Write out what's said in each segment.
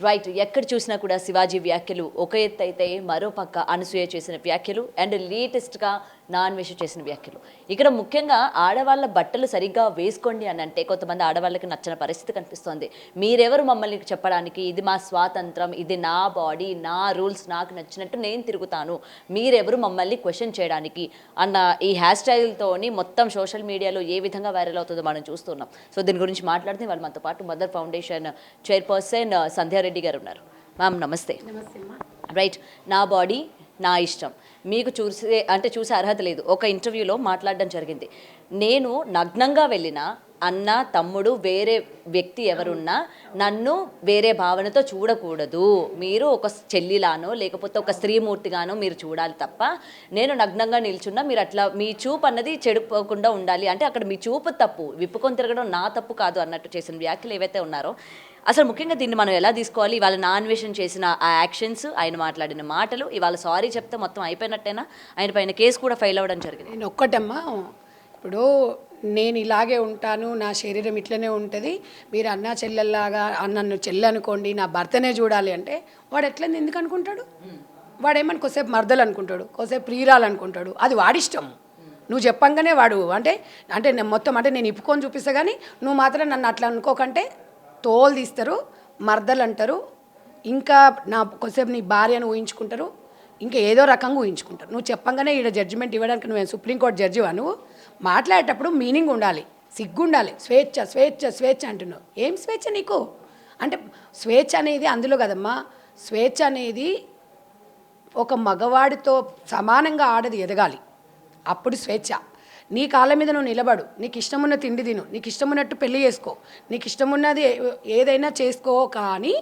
Right. ఎక్కడ చూసినా కూడా శివాజీ వ్యాఖ్యలు ఒక ఎత్తు అయితే, మరో పక్క అనసూయ చేసిన వ్యాఖ్యలు అండ్ లేటెస్ట్గా నాన్వేష చేసిన వ్యాఖ్యలు. ఇక్కడ ముఖ్యంగా ఆడవాళ్ళ బట్టలు సరిగ్గా వేసుకోండి అని అంటే కొంతమంది ఆడవాళ్ళకి నచ్చని పరిస్థితి కనిపిస్తోంది. మీరెవరు మమ్మల్ని చెప్పడానికి, ఇది మా స్వాతంత్రం, ఇది నా బాడీ, నా రూల్స్, నాకు నచ్చినట్టు నేను తిరుగుతాను, మీరెవరు మమ్మల్ని క్వశ్చన్ చేయడానికి అన్న ఈ హ్యాష్ స్టైల్తోని మొత్తం సోషల్ మీడియాలో ఏ విధంగా వైరల్ అవుతుందో మనం చూస్తున్నాం. సో దీని గురించి మాట్లాడితే వాళ్ళు మనతో పాటు మదర్ ఫౌండేషన్ చైర్పర్సన్ సంధ్యారెడ్డి గారు ఉన్నారు. మ్యామ్ నమస్తే. రైట్. నా బాడీ నా ఇష్టం, మీకు చూసే అర్హత లేదు. ఒక ఇంటర్వ్యూలో మాట్లాడడం జరిగింది, నేను నగ్నంగా వెళ్ళినా అన్న తమ్ముడు వేరే వ్యక్తి ఎవరున్నా నన్ను వేరే భావనతో చూడకూడదు, మీరు ఒక చెల్లిలానో లేకపోతే ఒక స్త్రీమూర్తిగానో మీరు చూడాలి తప్ప, నేను నగ్నంగా నిల్చున్నా మీరు అట్లా మీ చూపు అన్నది చెడిపోకుండా ఉండాలి అంటే అక్కడ మీ చూపు తప్పు, విప్పుకొని తిరగడం నా తప్పు కాదు అన్నట్టు చేసిన వ్యాఖ్యలు ఏవైతే ఉన్నారో అసలు ముఖ్యంగా దీన్ని మనం ఎలా తీసుకోవాలి? ఇవాళ నాన్వేషన్ చేసిన ఆ యాక్షన్స్, ఆయన మాట్లాడిన మాటలు, ఇవాళ సారీ చెప్తే మొత్తం అయిపోయినట్టేనా? ఆయన పైన కేసు కూడా ఫైల్ అవ్వడం జరిగింది. నేను ఒక్కటమ్మా, ఇప్పుడు నేను ఇలాగే ఉంటాను, నా శరీరం ఇట్లనే ఉంటుంది, మీరు అన్నా చెల్లెల్లాగా నన్ను చెల్లి అనుకోండి, నా భర్తనే చూడాలి అంటే వాడు ఎట్లని ఎందుకు అనుకుంటాడు? వాడేమని కొద్దిసేపు మర్దలు అనుకుంటాడు, కొద్దిసేపు ప్రియురాలు అనుకుంటాడు, అది వాడిష్టం. నువ్వు చెప్పంగానే వాడు అంటే మొత్తం అంటే నేను ఇప్పుకొని చూపిస్తా కానీ నువ్వు మాత్రం నన్ను అట్లా అనుకోకంటే తోలు తీస్తారు, మర్దలు అంటారు, ఇంకా నా కొద్దిసేపు నీ భార్యను ఊహించుకుంటారు, ఇంకా ఏదో రకంగా ఊహించుకుంటారు. నువ్వు చెప్పంగానే ఈడ జడ్జిమెంట్ ఇవ్వడానికి నువ్వు సుప్రీంకోర్టు జడ్జివా? నువ్వు మాట్లాడేటప్పుడు మీనింగ్ ఉండాలి, సిగ్గు ఉండాలి. స్వేచ్ఛ స్వేచ్ఛ స్వేచ్ఛ అంటున్నావు, ఏం స్వేచ్ఛ నీకు? అంటే స్వేచ్ఛ అనేది అందులో కదమ్మా, స్వేచ్ఛ అనేది ఒక మగవాడితో సమానంగా ఆడది ఎదగాలి, అప్పుడు స్వేచ్ఛ. నీ కాళ్ళ మీద నువ్వు నిలబడు, నీకు ఇష్టమున్న తిండి తిను, నీకు ఇష్టమున్నట్టు పెళ్లి చేసుకో, నీకు ఇష్టమున్నది ఏదైనా చేసుకో, కానీ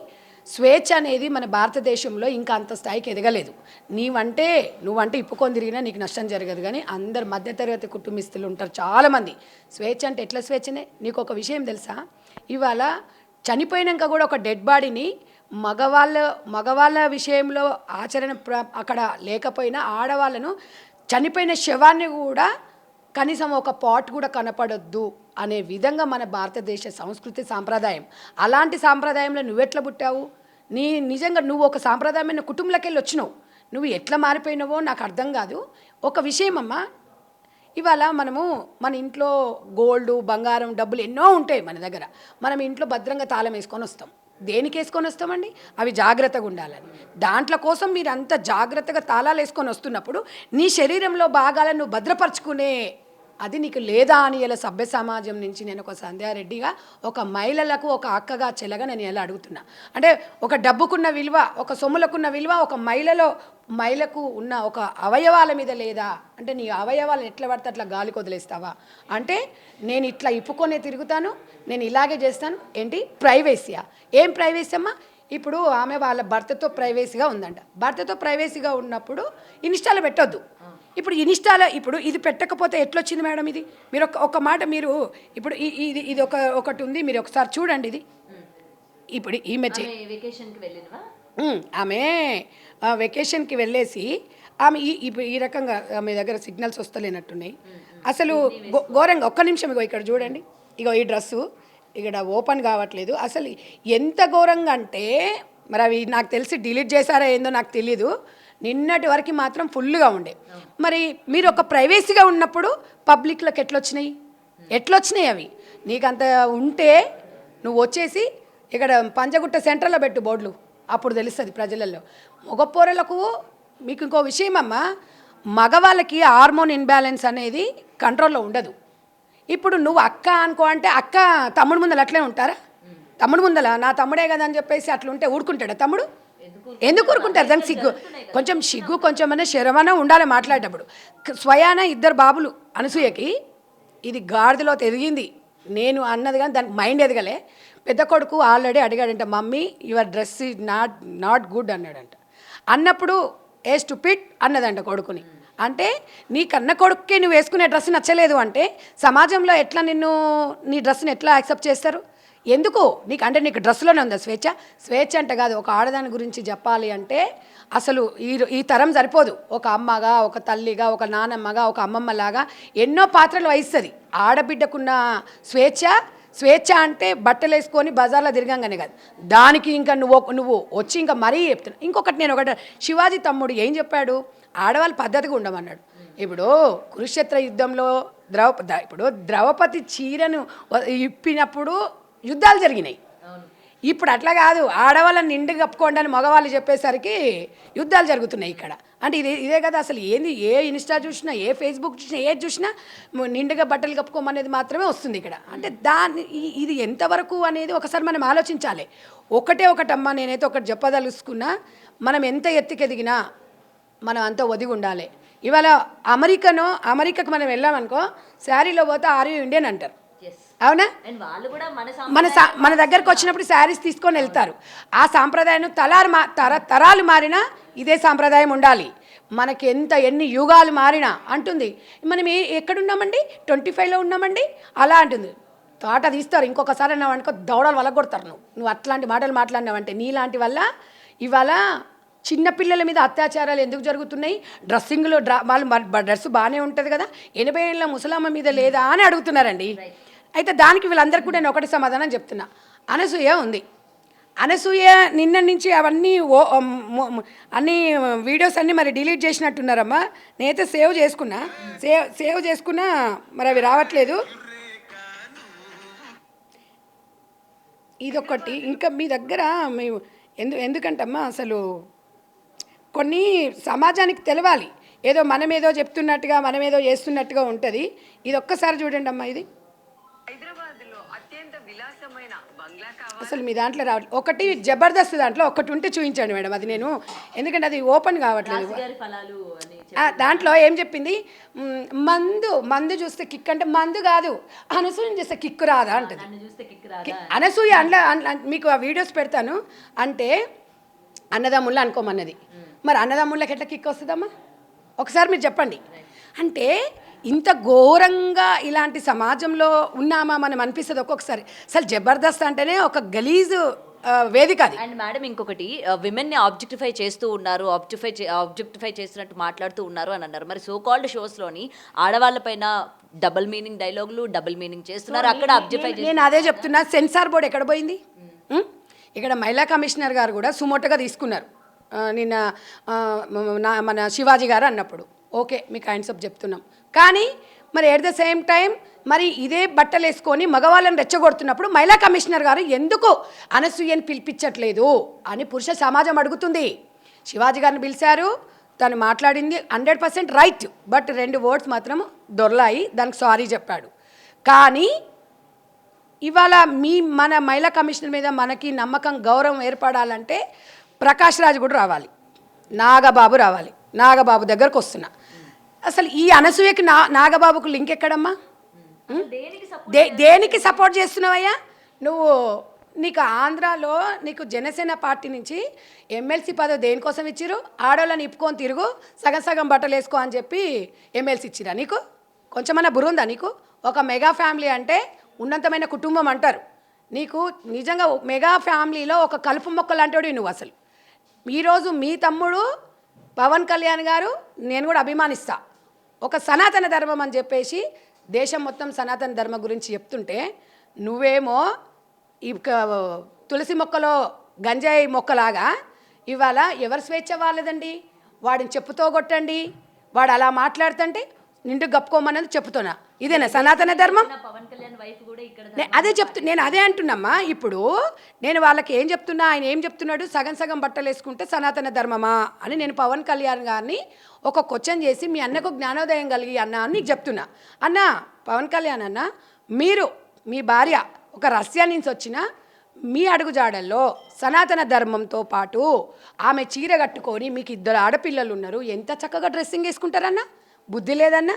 స్వేచ్ఛ అనేది మన భారతదేశంలో ఇంకా అంత స్థాయికి ఎదగలేదు. నువ్వంటే ఇప్పుకొని తిరిగినా నీకు నష్టం జరగదు, కానీ అందరు మధ్యతరగతి కుటుంబస్తులు ఉంటారు చాలామంది. స్వేచ్ఛ అంటే ఎట్లా స్వేచ్ఛనే? నీకు ఒక విషయం తెలుసా? ఇవాళ చనిపోయినాక కూడా ఒక డెడ్ బాడీని మగవాళ్ళ విషయంలో ఆచరణ అక్కడ లేకపోయినా ఆడవాళ్ళను చనిపోయిన శవాన్ని కూడా కనీసం ఒక పాట్ కూడా కనపడొద్దు అనే విధంగా మన భారతదేశ సంస్కృతి సాంప్రదాయం. అలాంటి సాంప్రదాయంలో నువ్వెట్లా పుట్టావు? నిజంగా నువ్వు ఒక సాంప్రదాయమైన కుటుంబంలోకి వెళ్ళి వచ్చినావు, నువ్వు ఎట్లా మారిపోయినావో నాకు అర్థం కాదు. ఒక విషయం అమ్మా, ఇవాళ మన ఇంట్లో గోల్డ్, బంగారం, డబ్బులు ఎన్నో ఉంటాయి మన దగ్గర, మనం ఇంట్లో భద్రంగా తాళం వేసుకొని వస్తాం. దేనికి వేసుకొని వస్తామండి? అవి జాగ్రత్తగా ఉండాలని. దాంట్లో కోసం మీరు అంత జాగ్రత్తగా తాళాలు వేసుకొని వస్తున్నప్పుడు నీ శరీరంలో భాగాలను నువ్వు భద్రపరచుకునే అది నీకు లేదా అని ఇలా సభ్య సమాజం నుంచి నేను ఒక సంధ్యారెడ్డిగా, ఒక మహిళలకు ఒక అక్కగా చెల్లగా నేను ఎలా అడుగుతున్నా అంటే, ఒక డబ్బుకున్న విలువ, ఒక సొమ్ములకున్న విలువ ఒక మహిళకు ఉన్న ఒక అవయవాల మీద లేదా అంటే, నీ అవయవాలను ఎట్లా పడితే అట్లా గాలికి వదిలేస్తావా అంటే, నేను ఇట్లా ఇప్పుకొనే తిరుగుతాను, నేను ఇలాగే చేస్తాను. ఏంటి ప్రైవేసీయా? ఏం ప్రైవేసీ అమ్మా? ఇప్పుడు ఆమె వాళ్ళ భర్తతో ప్రైవేసీగా ఉందంట, భర్తతో ప్రైవేసీగా ఉన్నప్పుడు ఇన్స్టాలో పెట్టొద్దు. ఇప్పుడు ఇన్స్టాలో ఇది పెట్టకపోతే ఎట్లొచ్చింది మేడం? ఇది మీరు ఒక మాట, మీరు ఇప్పుడు ఇది ఒకటి ఉంది, మీరు ఒకసారి చూడండి. ఇది ఇప్పుడు ఆమె వెకేషన్కి వెళ్ళేసి ఆమె ఈ రకంగా ఆమె దగ్గర సిగ్నల్స్ వస్తలేనట్టున్నాయి అసలు ఘోరంగా. ఒక్క నిమిషం, ఇక్కడ చూడండి, ఈ డ్రెస్సు ఇక్కడ ఓపెన్ కావట్లేదు. అసలు ఎంత ఘోరంగా అంటే, మరి అవి నాకు తెలిసి డిలీట్ చేశారా ఏందో నాకు తెలీదు, నిన్నటి వరకు మాత్రం ఫుల్గా ఉండే. మరి మీరు ఒక ప్రైవేసీగా ఉన్నప్పుడు పబ్లిక్లోకి ఎట్లొచ్చినాయి అవి? నీకంత ఉంటే నువ్వు వచ్చేసి ఇక్కడ పంజగుట్ట సెంటర్లో పెట్టు బోర్డులు, అప్పుడు తెలుస్తుంది ప్రజలలో. మగపోరలకు మీకు ఇంకో విషయం అమ్మా, మగవాళ్ళకి హార్మోన్ ఇన్బ్యాలెన్స్ అనేది కంట్రోల్లో ఉండదు. ఇప్పుడు నువ్వు అక్క అనుకో అంటే, అక్క తమ్ముడు ముందర అట్లే ఉంటారా? తమ్ముడు ముందర నా తమ్ముడే కదా అని చెప్పేసి అట్లుంటే ఊరుకుంటాడా తమ్ముడు? ఎందుకు ఊరుకుంటారు? దానికి సిగ్గు కొంచెం శరమన ఉండాలి మాట్లాడేటప్పుడు. స్వయాన ఇద్దరు బాబులు అనసూయకి, ఇది గాడిదలో ఎదిగింది నేను అన్నది కానీ దానికి మైండ్ ఎదగలే. పెద్ద కొడుకు ఆల్రెడీ అడిగాడంట, mummy your dress is not good అన్నాడంట. అన్నప్పుడు ఏ స్టూపిడ్ అన్నదంట కొడుకుని. అంటే నీ కన్న కొడుక్కి నువ్వు వేసుకునే డ్రెస్ నచ్చలేదు అంటే సమాజంలో ఎట్లా నీ డ్రెస్ని ఎట్లా యాక్సెప్ట్ చేస్తారు? ఎందుకు నీకు డ్రెస్లోనే ఉందా స్వేచ్ఛ? స్వేచ్ఛ అంటే కాదు, ఒక ఆడదాని గురించి చెప్పాలి అంటే అసలు ఈ తరం సరిపోదు. ఒక అమ్మగా, ఒక తల్లిగా, ఒక నానమ్మగా, ఒక అమ్మమ్మలాగా ఎన్నో పాత్రలు వహిస్తుంది. ఆడబిడ్డకున్న స్వేచ్ఛ స్వేచ్ఛ అంటే బట్టలు వేసుకొని బజార్లో తిరగంగానే కాదు, దానికి ఇంకా నువ్వు వచ్చి ఇంకా మరీ చెప్తున్నా. ఇంకొకటి నేను ఒకటి, శివాజీ తమ్ముడు ఏం చెప్పాడు, ఆడవాళ్ళు పద్ధతిగా ఉండమన్నాడు. ఇప్పుడు కురుక్షేత్ర యుద్ధంలో ద్రౌపది చీరను ఇప్పినప్పుడు యుద్ధాలు జరిగినాయి. ఇప్పుడు అట్లా కాదు, ఆడవాళ్ళని నిండు కప్పుకోండి అని మగవాళ్ళు చెప్పేసరికి యుద్ధాలు జరుగుతున్నాయి ఇక్కడ. అంటే ఇదే కదా అసలు ఏంది, ఏ ఇన్స్టా చూసినా, ఏ ఫేస్బుక్ చూసినా, ఏది చూసినా నిండుగా బట్టలు కప్పుకోమనేది మాత్రమే వస్తుంది ఇక్కడ. అంటే ఇది ఎంతవరకు అనేది ఒకసారి మనం ఆలోచించాలి. ఒకటమ్మా, నేనైతే ఒకటి చెప్పదలుచుకున్నా, మనం ఎంత ఎత్తుకెదిగినా మనం అంత ఒదిగి ఉండాలి. ఇవాళ అమెరికాకు మనం వెళ్ళామనుకో, శారీలో పోతే ఆర్ యూ ఇండియన్ అంటారు, అవునా? మన దగ్గరకు వచ్చినప్పుడు శారీస్ తీసుకొని వెళ్తారు. ఆ సాంప్రదాయం తరాలు మారినా ఇదే సాంప్రదాయం ఉండాలి. మనకి ఎన్ని యుగాలు మారినా అంటుంది. మనం ఎక్కడున్నామండి, 25లో ఉన్నామండి అలా అంటుంది. తోట తీస్తారు, ఇంకొకసారి అన్నావనుకో దౌడలు వలగొడతారు. నువ్వు అట్లాంటి మాటలు మాట్లాడినావంటే నీలాంటి వల్ల ఇవాళ చిన్నపిల్లల మీద అత్యాచారాలు ఎందుకు జరుగుతున్నాయి? డ్రెస్సింగ్లో వాళ్ళు డ్రెస్ బాగానే ఉంటుంది కదా, 80 ఏళ్ళ ముసలమ్మ మీద లేదా అని అడుగుతున్నారండి. అయితే దానికి వీళ్ళందరికీ కూడా నేను ఒకటి సమాధానం చెప్తున్నా. అనసూయ ఉంది. అనసూయ నిన్న నుంచి అవన్నీ అన్ని వీడియోస్ అన్నీ మరి డిలీట్ చేసినట్టున్నారమ్మా. నేనైతే సేవ్ చేసుకున్నా మరి అవి రావట్లేదు. ఇదొకటి. ఇంకా మీ దగ్గర ఎందుకంటమ్మా అసలు కొన్ని సమాజానికి తెలవాలి. ఏదో మనమేదో చెప్తున్నట్టుగా మనమేదో చేస్తున్నట్టుగా ఉంటుంది. ఇది ఒక్కసారి చూడండి అమ్మా. ఇది అసలు మీ దాంట్లో రావట్లేదు. ఒకటి జబర్దస్త్ దాంట్లో ఒకటి ఉంటే చూపించండి మేడం. అది నేను ఎందుకంటే అది ఓపెన్ కావట్లేదు. దాంట్లో ఏం చెప్పింది, మందు చూస్తే కిక్ అంటే మందు కాదు, అనసూయ చూస్తే కిక్కు రాదా అంటది. అనసూయ మీకు ఆ వీడియోస్ పెడతాను. అంటే అన్నదమ్ముళ్ళు అనుకోమన్నది. మరి అన్నదమ్ముళ్ళకి ఎట్లా కిక్ వస్తుందమ్మా ఒకసారి మీరు చెప్పండి. అంటే ఇంత ఘోరంగా ఇలాంటి సమాజంలో ఉన్నామా మనం అనిపిస్తుంది ఒక్కొక్కసారి. అసలు జబర్దస్త్ అంటేనే ఒక గలీజు వేదిక అది. అండ్ మేడం ఇంకొకటి, విమెన్ని ఆబ్జెక్టిఫై చేస్తూ ఉన్నారు, ఆబ్జెక్టిఫై చేస్తున్నట్టు మాట్లాడుతూ ఉన్నారు అని అన్నారు. మరి సో కాల్డ్ షోస్లోని ఆడవాళ్ళపైన డబుల్ మీనింగ్ డైలాగులు, డబుల్ మీనింగ్ చేస్తున్నారు. అక్కడ ఆబ్జెక్టిఫై నేను అదే చెప్తున్నా. సెన్సార్ బోర్డు ఎక్కడ పోయింది? ఇక్కడ మహిళా కమిషనర్ గారు కూడా సుమోటోగా తీసుకున్నారు నిన్న మన శివాజీ గారు అన్నప్పుడు. ఓకే, మీకు హ్యాండ్స్ అప్ చెప్తున్నాం. కానీ మరి ఎట్ ద సేమ్ టైం మరి ఇదే బట్టలు వేసుకొని మగవాళ్ళని రెచ్చగొడుతున్నప్పుడు మహిళా కమిషనర్ గారు ఎందుకు అనసూయని పిలిపించట్లేదు అని పురుష సమాజం అడుగుతుంది. శివాజీ గారిని పిలిచారు, తను మాట్లాడింది 100% రైట్. బట్ 2 వర్డ్స్ మాత్రం దొర్లాయి, దానికి సారీ చెప్పాడు. కానీ ఇవాళ మన మహిళా కమిషనర్ మీద మనకి నమ్మకం, గౌరవం ఏర్పడాలంటే ప్రకాష్ రాజ్ కూడా రావాలి, నాగబాబు రావాలి. నాగబాబు దగ్గరకు వస్తున్నా. అసలు ఈ అనసూయకి నాగబాబుకు లింక్ ఎక్కడమ్మా? దేనికి సపోర్ట్ చేస్తున్నావయ్యా నువ్వు? నీకు ఆంధ్రాలో నీకు జనసేన పార్టీ నుంచి ఎమ్మెల్సీ పదవి దేనికోసం ఇచ్చిరు? ఆడవాళ్ళని ఇప్పుకొని తిరుగు, సగం సగం బట్టలు వేసుకో అని చెప్పి ఎమ్మెల్సీ ఇచ్చిరా నీకు? కొంచెమన్నా బుర్రుందా నీకు? ఒక మెగా ఫ్యామిలీ అంటే ఉన్నతమైన కుటుంబం అంటారు. నీకు నిజంగా మెగా ఫ్యామిలీలో ఒక కలుపు మొక్క లాంటివాడు నువ్వు. అసలు ఈరోజు మీ తమ్ముడు పవన్ కళ్యాణ్ గారు నేను కూడా అభిమానిస్తా, ఒక సనాతన ధర్మం అని చెప్పేసి దేశం మొత్తం సనాతన ధర్మం గురించి చెప్తుంటే నువ్వేమో తులసి మొక్కలో గంజాయి మొక్కలాగా ఇవాళ ఎవరి స్వేచ్ఛ వాళ్ళదండి? వాడిని చెప్పుతో కొట్టండి, వాడు అలా మాట్లాడుతుంటే నిండు గప్పుకోమన్నది చెప్పుతున్నా. ఇదేనా సనాతన ధర్మం? అదే నేను అదే అంటున్నామ్మా. ఇప్పుడు నేను వాళ్ళకి ఏం చెప్తున్నా, ఆయన ఏం చెప్తున్నాడు, సగం సగం బట్టలు వేసుకుంటే సనాతన ధర్మమా అని నేను పవన్ కళ్యాణ్ గారిని ఒక క్వశ్చన్ చేసి మీ అన్నకు జ్ఞానోదయం కలిగి అన్న అని నీకు చెప్తున్నా. అన్న పవన్ కళ్యాణ్ అన్న, మీరు మీ భార్య ఒక రష్యా నుంచి వచ్చిన మీ అడుగుజాడల్లో సనాతన ధర్మంతో పాటు ఆమె చీర కట్టుకొని మీకు 2 ఆడపిల్లలు ఉన్నారు, ఎంత చక్కగా డ్రెస్సింగ్ వేసుకుంటారన్నా? బుద్ధి లేదన్నా?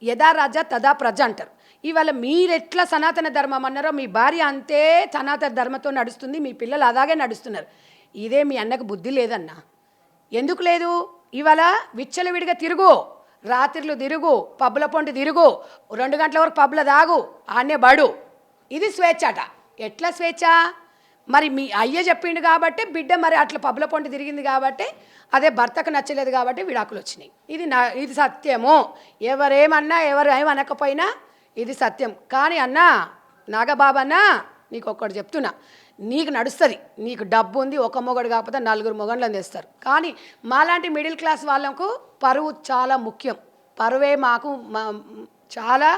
యథా రాజా తదా ప్రజ అంటారు. ఇవాళ మీరెట్లా సనాతన ధర్మం అన్నారో మీ భార్య అంతే సనాతన ధర్మంతో నడుస్తుంది, మీ పిల్లలు అలాగే నడుస్తున్నారు. ఇదే మీ అన్నకు బుద్ధి లేదన్నా? ఎందుకు లేదు? ఇవాళ విచ్చలవిడిగా తిరుగు, రాత్రిలు తిరుగు, పబ్బుల పొంటి తిరుగు, 2 గంటల వరకు పబ్బుల దాగు, ఆనే బడు. ఇది స్వేచ్ఛ అట. ఎట్లా స్వేచ్ఛ? మరి మీ అయ్య చెప్పిండు కాబట్టి బిడ్డ మరి అట్లా పబ్బుల పొంటి తిరిగింది కాబట్టి అదే భర్తకు నచ్చలేదు కాబట్టి విడాకులు వచ్చినాయి. ఇది సత్యము. ఎవరేమన్నా ఎవరు ఏమనకపోయినా ఇది సత్యం. కానీ అన్నా నాగబాబన్నా నీకు ఒక్కటి చెప్తున్నా, నీకు నడుస్తుంది, నీకు డబ్బు ఉంది, ఒక మొగడు కాకపోతే 4 మొగళ్ళని తెస్తారు. కానీ మాలాంటి మిడిల్ క్లాస్ వాళ్ళకు పరువు చాలా ముఖ్యం. పరువే మాకు చాలా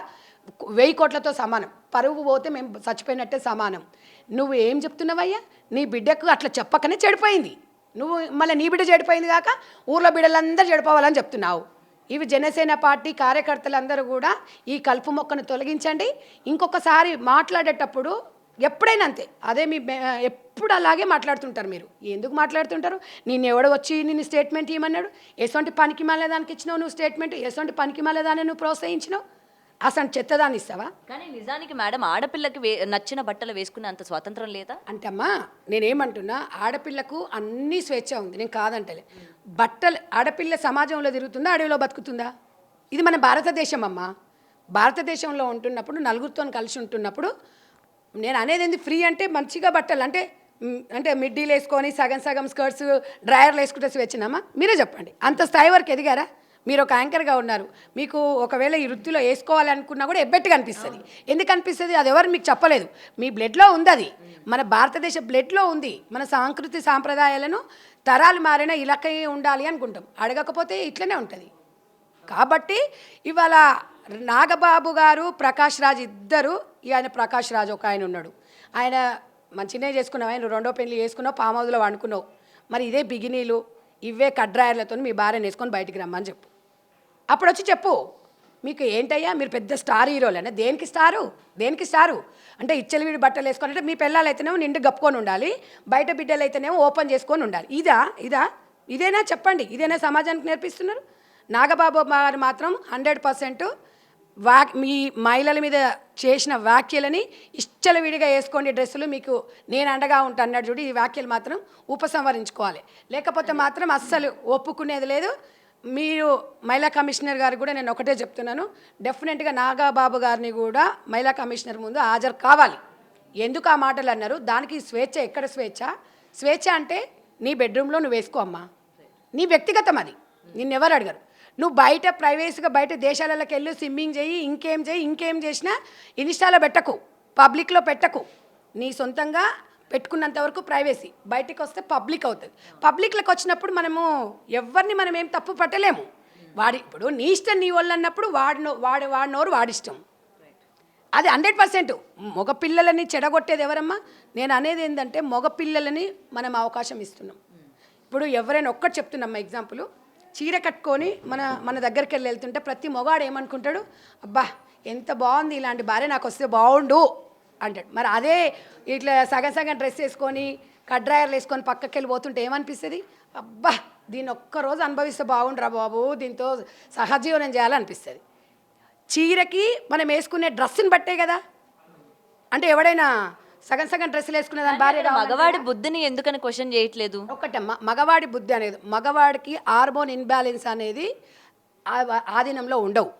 1000 కోట్లతో సమానం. పరువు పోతే మేము చచ్చిపోయినట్టే సమానం. నువ్వు ఏం చెప్తున్నావయ్యా? నీ బిడ్డకు అట్లా చెప్పకనే చెడిపోయింది. నువ్వు మళ్ళీ నీ బిడ్డ చెడిపోయింది కాక ఊర్లో బిడ్డలందరూ చెడిపోవాలని చెప్తున్నావు. ఇవి జనసేన పార్టీ కార్యకర్తలందరూ కూడా ఈ కలుపు మొక్కను తొలగించండి. ఇంకొకసారి మాట్లాడేటప్పుడు ఎప్పుడైనా అంతే, అదే మీ ఎప్పుడు అలాగే మాట్లాడుతుంటారు. మీరు ఎందుకు మాట్లాడుతుంటారు? నేను ఎవడో వచ్చి నేను స్టేట్మెంట్ ఇవ్వమన్నాడు? ఎటువంటి పనికి మాలేదానికి ఇచ్చినావు నువ్వు స్టేట్మెంట్? ఎటువంటి పనికి మాలేదాన్ని నువ్వు ప్రోత్సహించినావు? అసలు చెత్తదాన్ని ఇస్తావా? కానీ నిజానికి మేడం ఆడపిల్లకి నచ్చిన బట్టలు వేసుకునే అంత స్వాతంత్రం లేదా అంటే అమ్మా, నేనేమంటున్నా, ఆడపిల్లకు అన్ని స్వేచ్ఛ ఉంది, నేను కాదంటలే. బట్టలు ఆడపిల్ల సమాజంలో తిరుగుతుందా, అడవిలో బతుకుతుందా? ఇది మన భారతదేశం అమ్మా. భారతదేశంలో ఉంటున్నప్పుడు, నలుగురితో కలిసి ఉంటున్నప్పుడు, నేను అనేది ఏంది, ఫ్రీ అంటే మంచిగా బట్టలు అంటే అంటే మిడ్డీలు వేసుకొని సగం సగం స్కర్ట్స్ డ్రాయర్లు వేసుకుంటే స్వేచ్ఛనమ్మా? మీరే చెప్పండి. అంత స్థాయి వరకు ఎదిగారా? మీరు ఒక యాంకర్గా ఉన్నారు, మీకు ఒకవేళ ఈ వృత్తిలో వేసుకోవాలనుకున్నా కూడా ఎబ్బెట్టుగా అనిపిస్తుంది. ఎందుకు అనిపిస్తుంది? అది ఎవరు మీకు చెప్పలేదు, మీ బ్లడ్లో ఉంది. అది మన భారతదేశ బ్లడ్లో ఉంది. మన సంస్కృతి సాంప్రదాయాలను తరాలు మారినా ఇలాగే ఉండాలి అనుకుంటాం. అడగకపోతే ఇట్లనే ఉంటుంది. కాబట్టి ఇవాళ నాగబాబు గారు, ప్రకాష్ రాజ్ ఇద్దరు, ఆయన ప్రకాష్ రాజ్ ఒక ఆయన ఉన్నాడు, ఆయన మంచినే చేసుకున్నావు, ఆయన 2వ పెళ్లి చేసుకున్నావు, పామ్ హౌస్లో వండుకున్నావు. మరి ఇదే బిగినీలు, ఇవే కడ్రాయర్లతో మీ భార్యను వేసుకొని బయటికి రమ్మని చెప్పు. అప్పుడు వచ్చి చెప్పు, మీకు ఏంటయ్యా మీరు పెద్ద స్టార్ హీరోలేనా? దేనికి స్టారు అంటే ఇచ్చలవిడి బట్టలు వేసుకొని, అంటే మీ పిల్లలు అయితేనేమో నిండు గప్పుకొని ఉండాలి, బయట బిడ్డలు అయితేనేమో ఓపెన్ చేసుకొని ఉండాలి. ఇదేనా చెప్పండి? ఇదేనా సమాజానికి నేర్పిస్తున్నారు? నాగబాబు గారు మాత్రం 100% మీ మహిళల మీద చేసిన వ్యాఖ్యలని ఇష్టలవిడిగా వేసుకోండి డ్రెస్సులు, మీకు నేను అండగా ఉంటాను అన్నాడు చూడు. ఈ వ్యాఖ్యలు మాత్రం ఉపసంహరించుకోవాలి, లేకపోతే మాత్రం అస్సలు ఒప్పుకునేది లేదు. మీరు మహిళా కమిషనర్ గారికి కూడా నేను ఒకటే చెప్తున్నాను, డెఫినెట్గా నాగబాబు గారిని కూడా మహిళా కమిషనర్ ముందు హాజరు కావాలి. ఎందుకు ఆ మాటలు అన్నారు? దానికి స్వేచ్ఛ. ఎక్కడ స్వేచ్ఛ అంటే నీ బెడ్రూమ్లో నువ్వు వేసుకో అమ్మా, నీ వ్యక్తిగతం అది, నిన్నెవరు అడగరు. నువ్వు బయట ప్రైవేట్గా బయట దేశాలలోకి వెళ్ళి స్విమ్మింగ్ చేయి, ఇంకేం చేసినా ఇన్స్టాలో పెట్టకు, పబ్లిక్లో పెట్టకు. నీ సొంతంగా పెట్టుకున్నంత వరకు ప్రైవేసీ, బయటికి వస్తే పబ్లిక్ అవుతుంది. పబ్లిక్లోకి వచ్చినప్పుడు ఎవరిని మనం ఏం తప్పు పట్టలేము. ఇప్పుడు నీ ఇష్టం నీ వాళ్ళు అన్నప్పుడు వాడినోరు వాడిష్టం. అది 100%. మగపిల్లలని చెడగొట్టేది ఎవరమ్మా? నేను అనేది ఏంటంటే మగపిల్లలని మనం అవకాశం ఇస్తున్నాం. ఇప్పుడు ఎవరైనా ఒక్కటి చెప్తున్నామ్మా ఎగ్జాంపుల్, చీర కట్టుకొని మన దగ్గరికి వెళ్తుంటే ప్రతి మొగాడు ఏమనుకుంటాడు? అబ్బా ఎంత బాగుంది, ఇలాంటి భార్య నాకు వస్తే బాగుండు అంటాడు. మరి అదే ఇట్లా సగం డ్రెస్ వేసుకొని కడ్రాయర్లు వేసుకొని పక్కకి వెళ్ళిపోతుంటే ఏమనిపిస్తుంది? అబ్బా దీన్ని ఒక్కరోజు అనుభవిస్తే బాగుండురా బాబు, దీంతో సహజీవనం చేయాలనిపిస్తుంది. చీరకి మనం వేసుకునే డ్రెస్సుని బట్టే కదా. అంటే ఎవడైనా సగం డ్రెస్సులు వేసుకునే దాని భార్య మగవాడి బుద్ధిని ఎందుకని క్వశ్చన్ చేయట్లేదు? ఒక్కటమ్మా, మగవాడి బుద్ధి అనేది, మగవాడికి హార్మోన్ ఇన్బ్యాలెన్స్ అనేది ఆధీనంలో ఉండవు.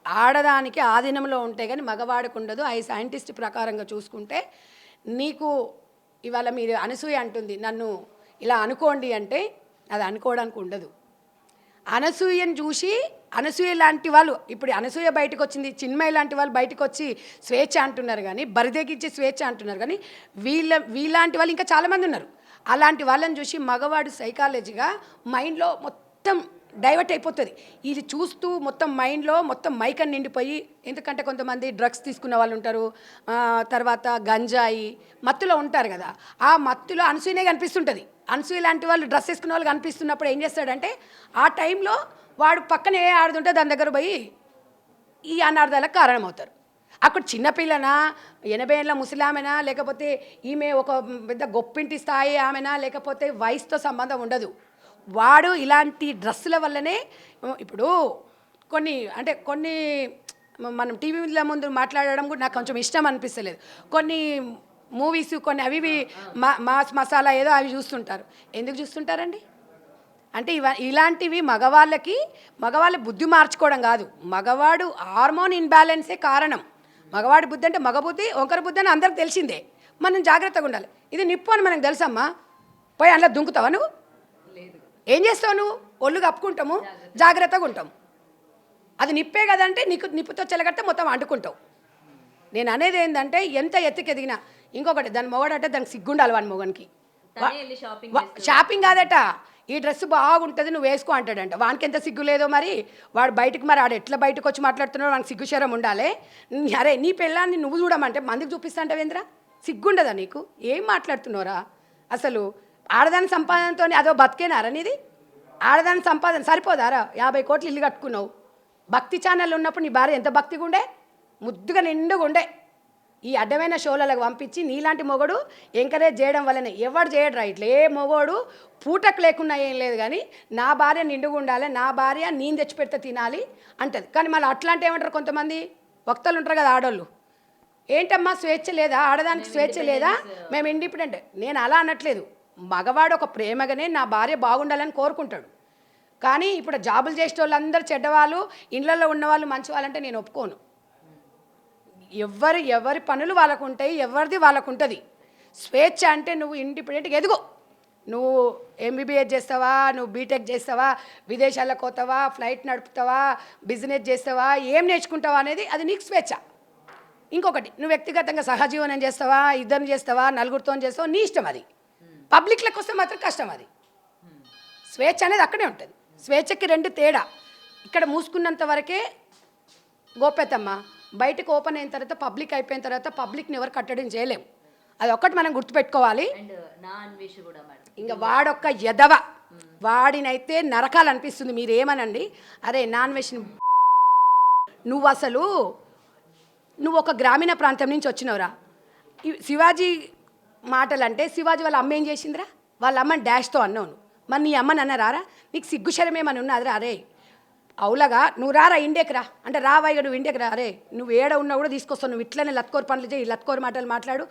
ఆడదానికి ఆధీనంలో ఉంటే కానీ మగవాడికి ఉండదు. ఆ సైంటిస్ట్ ప్రకారంగా చూసుకుంటే నీకు ఇవాళ మీరు అనసూయ అంటుంది నన్ను ఇలా అనుకోండి అంటే అది అనుకోవడానికి ఉండదు. అనసూయను చూసి అనసూయ లాంటి వాళ్ళు, ఇప్పుడు అనసూయ బయటకు వచ్చింది, చిన్మయ్య లాంటి వాళ్ళు బయటకు వచ్చి స్వేచ్ఛ అంటున్నారు, కానీ బరిదెగించి స్వేచ్ఛ అంటున్నారు, కానీ వీళ్ళంటి వాళ్ళు ఇంకా చాలామంది ఉన్నారు. అలాంటి వాళ్ళని చూసి మగవాడు సైకాలజీగా మైండ్లో మొత్తం డైవర్ట్ అయిపోతుంది. ఇది చూస్తూ మొత్తం మైండ్లో మొత్తం మైకన్ నిండిపోయి, ఎందుకంటే కొంతమంది డ్రగ్స్ తీసుకున్న వాళ్ళు ఉంటారు, తర్వాత గంజాయి మత్తులో ఉంటారు కదా, ఆ మత్తులో అనసూయనే కనిపిస్తుంటుంది. అనసూయ లాంటి వాళ్ళు డ్రెస్ వేసుకున్న వాళ్ళు కనిపిస్తున్నప్పుడు ఏం చేస్తాడంటే ఆ టైంలో వాడు పక్కన ఏ ఆడుతుంటే దాని దగ్గర పోయి ఈ అనార్థాలకు కారణమవుతారు. అక్కడ చిన్నపిల్లనా, 80 ఏళ్ళ ముసలామెనా, లేకపోతే ఈమె ఒక పెద్ద గొప్పింటి స్థాయి ఆమెనా, లేకపోతే వయసుతో సంబంధం ఉండదు. వాడు ఇలాంటి డ్రెస్సుల వల్లనే ఇప్పుడు కొన్ని మనం టీవీల ముందు మాట్లాడడం కూడా నాకు కొంచెం ఇష్టం అనిపిస్తలేదు. కొన్ని మూవీస్ కొన్ని అవి మాస్ మసాలా ఏదో అవి చూస్తుంటారు. ఎందుకు చూస్తుంటారండి? అంటే ఇలాంటివి మగవాళ్ళ బుద్ధి మార్చుకోవడం కాదు, మగవాడు హార్మోన్ ఇన్బ్యాలెన్సే కారణం. మగవాడి బుద్ధి అంటే మగ బుద్ధి, ఒకరి బుద్ధి అని అందరికి తెలిసిందే. మనం జాగ్రత్తగా ఉండాలి. ఇది నిప్పు అని మనకు తెలుసమ్మా. పోయి అందులో దుంకుతావా నువ్వు? ఏం చేస్తావు నువ్వు? ఒళ్ళు కప్పుకుంటాము, జాగ్రత్తగా ఉంటాము. అది నిప్పే కదంటే నీకు నిప్పుతో చెలగడితే మొత్తం అంటుకుంటావు. నేను అనేది ఏంటంటే ఎంత ఎత్తుకెదిగినా ఇంకొకటి దాని మొగడంటే దానికి సిగ్గుండాలి వాని మొగనికి షాపింగ్ కాదట ఈ డ్రెస్ బాగుంటుంది నువ్వు వేసుకో అంటాడంట వానికి ఎంత సిగ్గు లేదో మరి వాడు బయటకు మరి ఆడు ఎట్లా బయటకు వచ్చి మాట్లాడుతున్నాడు వానికి సిగ్గు శరం ఉండాలి అరే నీ పెళ్ళాన్ని నువ్వు చూడమంటే మందికి చూపిస్తాంటావేంద్రా సిగ్గుండదా నీకు ఏం మాట్లాడుతున్నావురా అసలు ఆడదాని సంపాదనతో అదో బతికేనారా నీది ఆడదాని సంపాదన సరిపోదారా 50 కోట్లు ఇల్లు కట్టుకున్నావు భక్తి ఛానల్ ఉన్నప్పుడు నీ భార్య ఎంత భక్తిగా ఉండే ముద్దుగా నిండుగా ఉండే ఈ అడ్డమైన షోలకు పంపించి నీలాంటి మొగడు ఎంకరేజ్ చేయడం వల్లనే ఎవడు చేయడు రా ఇట్లా ఏ మొగోడు పూటకు లేకున్నా ఏం లేదు కానీ నా భార్య నిండుగా ఉండాలి నా భార్య నేను తెచ్చి పెడితే తినాలి అంటది కానీ మళ్ళీ అట్లాంటి ఏమంటారు కొంతమంది వక్తలు ఉంటారు కదా ఆడోళ్ళు ఏంటమ్మా స్వేచ్ఛ లేదా ఆడదానికి స్వేచ్ఛ లేదా మేము ఇండిపెండెంట్ నేను అలా అనట్లేదు మగవాడు ఒక ప్రేమగానే నా భార్య బాగుండాలని కోరుకుంటాడు కానీ ఇప్పుడు జాబులు చేసే వాళ్ళందరూ చెడ్డవాళ్ళు ఇళ్ళల్లో ఉన్నవాళ్ళు మంచి వాళ్ళంటే నేను ఒప్పుకోను ఎవరి పనులు వాళ్ళకు ఉంటాయి ఎవరిది వాళ్ళకు ఉంటుంది స్వేచ్ఛ అంటే నువ్వు ఇండిపెండెంట్గా ఎదుగు నువ్వు ఎంబీబీఎస్ చేస్తావా నువ్వు బీటెక్ చేస్తావా విదేశాలకు పోతావా ఫ్లైట్ నడుపుతావా బిజినెస్ చేస్తావా ఏం నేర్చుకుంటావా అనేది అది నీకు స్వేచ్ఛ ఇంకొకటి నువ్వు వ్యక్తిగతంగా సహజీవనం చేస్తావా ఇద్దరిని చేస్తావా నలుగురితో చేస్తావా నీ ఇష్టం అది పబ్లిక్లకు వస్తే మాత్రం కష్టం అది స్వేచ్ఛ అనేది అక్కడే ఉంటుంది స్వేచ్ఛకి రెండు తేడా ఇక్కడ మూసుకున్నంత వరకే గోప్యతమ్మ బయటకు ఓపెన్ అయిన తర్వాత పబ్లిక్ అయిపోయిన తర్వాత పబ్లిక్ని ఎవరు కట్టడం చేయలేము అది ఒక్కటి మనం గుర్తుపెట్టుకోవాలి ఇంకా వాడొక్క ఎదవ వాడినైతే నరకాలనిపిస్తుంది మీరేమనండి అరే నాన్ వెజ్ నువ్వు ఒక గ్రామీణ ప్రాంతం నుంచి వచ్చినవురా శివాజీ మాటలు అంటే శివాజీ వాళ్ళ అమ్మ ఏం చేసిందిరా వాళ్ళ అమ్మని డాష్తో అన్నావు మరి నీ అమ్మని అన్నారా నీకు సిగ్గు శరమేమని ఉన్నదిరా అరే అవులగా నువ్వు రారా ఇండియాకి రా అంటే రావాయిగా నువ్వు ఇండియాకి రా అరే నువ్వు ఏడ ఉన్నా కూడా తీసుకొస్తావు నువ్వు ఇట్లనే లత్కోరు పనులు చేయి లత్కోరు మాటలు మాట్లాడు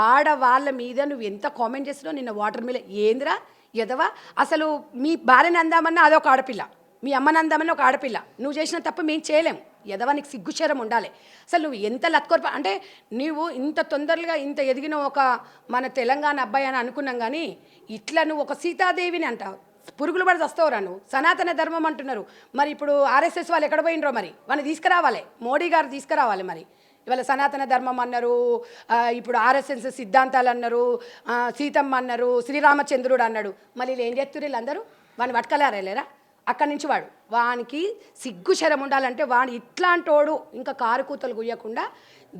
ఆడవాళ్ళ మీద నువ్వు ఎంత కామెంట్ చేస్తున్నావు నిన్న వాటర్ మీద ఏందిరా ఎదవా అసలు మీ భార్యని అందామన్నా అదొక ఆడపిల్ల మీ అమ్మని అందామన్నా ఒక ఆడపిల్ల నువ్వు చేసిన తప్ప మేము చేయలేము ఎదవా నీకు సిగ్గుశరం ఉండాలి అసలు నువ్వు ఎంత లత్కోరు అంటే నువ్వు ఇంత తొందరగా ఇంత ఎదిగిన ఒక మన తెలంగాణ అబ్బాయి అని అనుకున్నాం కానీ ఇట్లా నువ్వు ఒక సీతాదేవిని అంటావు పురుగులు పడి వస్తావురా నువ్వు సనాతన ధర్మం అంటున్నారు మరి ఇప్పుడు ఆర్ఎస్ఎస్ వాళ్ళు ఎక్కడ పోయినరో మరి వాళ్ళని తీసుకురావాలి మోడీ గారు తీసుకురావాలి మరి ఇవాళ సనాతన ధర్మం అన్నారు ఇప్పుడు ఆర్ఎస్ఎస్ సిద్ధాంతాలు అన్నారు సీతమ్మ అన్నారు శ్రీరామచంద్రుడు అన్నాడు మళ్ళీ వీళ్ళు ఏం చేస్తారు వీళ్ళందరూ వాడిని పట్టుకలేరేలేరా అక్కడి నుంచి వానికి సిగ్గు శరం ఉండాలంటే వాడు ఇట్లాంటోడు ఇంకా కారు కూతలు గుయ్యకుండా